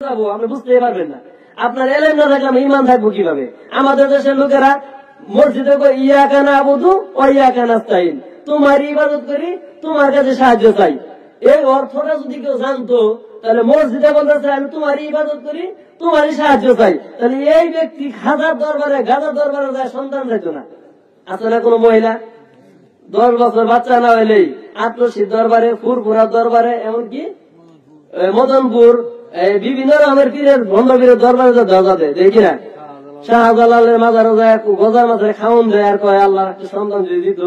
বুঝাবো আপনি বুঝতেই পারবেন না। আপনার এলেম না থাকলে আমি ইমান থাকবো কিভাবে? আমাদের দেশের লোকেরা মসজিদে ইয়াকা নাবুদু ওয়া ইয়াকা নাস্তাইন, তোমার ইবাদত করি, তোমার কাছে সাহায্য চাই। এই অর্থটা যদি কেউ জানতো তাহলে মসজিদে বলতেছে আমি তোমার ইবাদত করি, তোমারই সাহায্য চাই, তাহলে এই ব্যক্তি খাজার দরবারে গাজার দরবারে যায় সন্তান যেত না। আছে না কোনো মহিলা 10 বছর বাচ্চা না হইলেই আত্মশীর দরবারে, ফুরফুরার দরবারে, এমনকি মদনপুর বিভিন্ন রকমের পীরের ভণ্ড পীরের দরবারে দরজা দেয়, দেখি না? শাহজালালের মাজারও যায়, গজার মাঝে খাওন দেয়, আর কয় আল্লাহ একটা সন্তান যদি দিত।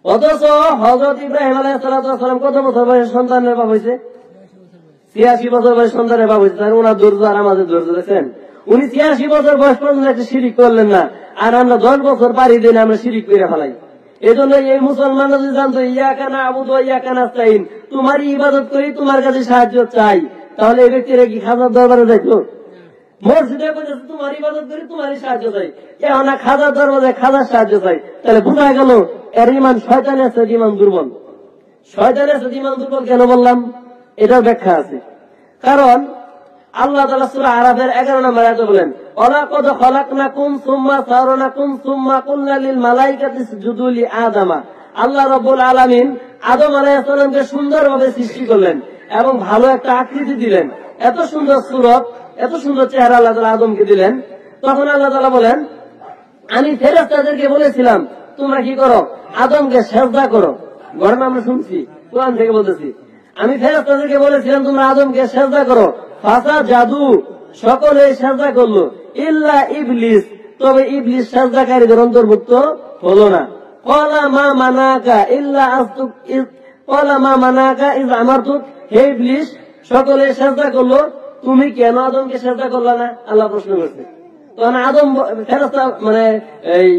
অথচ হযরত ইব্রাহিম আলাইহিস সালাম কত বছর বয়সে সন্তানের বাপ হয়েছে? 86 বছর বয়সে সন্তানের বাপ হয়েছে। তার ওনার ধৈর্য আর আমাদের ধৈর্য দেখেন। উনি 86 বছর বয়স পর্যন্ত একটা শিরিক করলেন না, আর আমরা 10 বছর পারি দিন আমরা শিরিক করে ফেলাই। এই জন্য এই মুসলমানরা যদি জানতো ইয়াকা নাবুদু ওয়া ইয়াকা নাস্তাইন, তোমারই ইবাদত করি, তোমার কাছে সাহায্য চাই, তাহলে এই ব্যক্তিরা কি খাজার দরবারে যাইতো? মসজিদে বলেছে তোমার ইবাদত করি, তোমারই সাহায্য চাই, এখন খাজার দরবারে খাজার সাহায্য চাই, তাহলে বোঝা গেল এর ইমান শয়তানের সাথে ইমান দুর্বল। শয়তানের সাথে ইমান দুর্বল কেন বললাম? এটার ব্যাখ্যা আছে। কারণ আল্লাহ তাআলা সূরা আরাফের 11 নম্বর আয়াতে বলেন, ওয়ালাকাদ খালাকনাকুম সুম্মা সাওরানাকুম সুম্মা কুলনা লিল মালাইকাতি ইসজুদু লি আদামা। আল্লাহ রাব্বুল আলামিন আদম আলাইহিস সালামকে সুন্দরভাবে সৃষ্টি করলেন এবং ভালো একটা আকৃতি দিলেন, এত সুন্দর সূরত, এত সুন্দর চেহারা আল্লাহ তাআলা আদমকে দিলেন। তখন আল্লাহ তাআলা বলেন, আমি ফেরেশতাদেরকে বলেছিলাম তোমরা কি করো, আদমকে সিজদা করো। ঘটনা আমরা শুনছি, কোরআন থেকে বলতেছি। আমি ফেরেশতাদেরকে বলেছিলাম তোমরা আদমকে সিজদা করো, ফাসাজাদু, সকলে সিজদা করলো, ইল্লা ইবলিস, তবে ইবলিস সিজদাকারীদের অন্তর্ভুক্ত হলো না। ক্বালা মা মানাকা ইল্লা আস্তুক, ক্বালা মা মানাকা ইজ আমারতুক, হে ইবলিস, সকলে সিজদা করলো, তুমি কেন আদমকে সিজদা করলা না? আল্লাহ প্রশ্ন করছে। তখন আদম ফেরেশতা মানে এই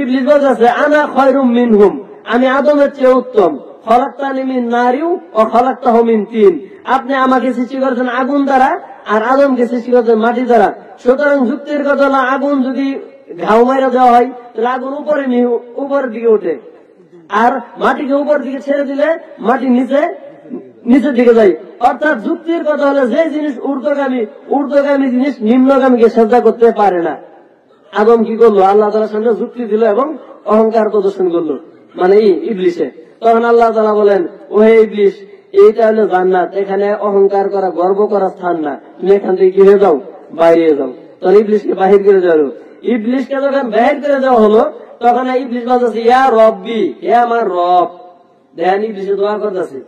ইবলিস বলতেছে, আনা খায়রুম মিনহুম, আমি আদমের চেয়ে উত্তম। খলাকতানি মিন নারিউ ওয়া খলাকতাহু মিন তিন, আপনি আমাকে সৃষ্টি করেছেন আগুন দ্বারা আর আদমকে সৃষ্টি করেছেন মাটি দ্বারা। সুতরাং যুক্তির কথা হলো আগুন যদি ঘাও মাইরা দেওয়া হয় তাহলে আগুন উপরের দিকে ওঠে, আর মাটিকে উপর দিকে ছেড়ে দিলে মাটি নিচের দিকে যায়। অর্থাৎ যুক্তির কথা হলো যে জিনিস ঊর্ধ্বগামী জিনিস নিম্নগামীকে সিজদা করতে পারে না। আদম কি করলো? আল্লাহ তাআলার সামনে যুক্তি দিল এবং অহংকার প্রদর্শন করলো, মানে ইবলিসে। তখন আল্লাহ তাআলা বলেন, ওহে ইবলিস, এইটা হলো জান্নাত, এখানে অহংকার করা, গর্ব করার স্থান না, তুমি এখান থেকে কি হয়ে যাও, বাইরে যাও। তখন ইবলিসকে বাহির করে দেওয়া হলো। ইবলিসকে যখন বাহির করে দেওয়া হলো তখন ইবলিস বলতেছে, ইয়া রব্বি, হে আমার রব। দেখেন ইবলিসে দোয়া করতেছে,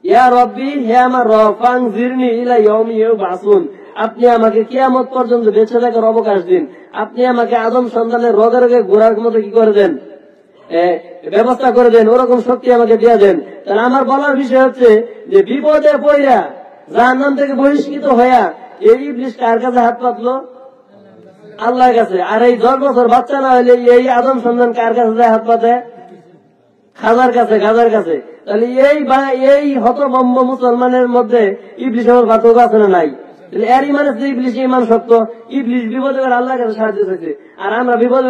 ইয়া রব্বি, হে আমার রব, ফানজিরনি ইলা ইয়াউমি ইউবাসুন, আপনি আমাকে কিয়ামত পর্যন্ত বেঁচে থাকার অবকাশ দিন, আপনি আমাকে আদম সন্তানের রোগে রোগে ঘোরার মতো কি করে দেন, ব্যবস্থা করে দেন, ওরকম শক্তি আমাকে দিয়ে দেন। তাহলে আমার বলার বিষয় হচ্ছে যে বিপদে পড়া জাহান্নাম থেকে বহিষ্কৃত হইয়া এই ইবলিস কার কাছে হাত পাতলো? আল্লাহর কাছে। আর এই 10 বছর বাচ্চা না হইলে এই আদম সন্তান কার কাছে যায় হাত পাতে? খাজার কাছে, গাজার কাছে। তাহলে এই হতভম্ব মুসলমানের মধ্যে ইবলিসের পার্থক্য আছে না নাই? এর ইমান আছে, ইবলিস ইমান শক্ত, ইবলিস বিপদে আল্লাহর কাছে সাহায্য চাইছে, আর আমরা বিপদে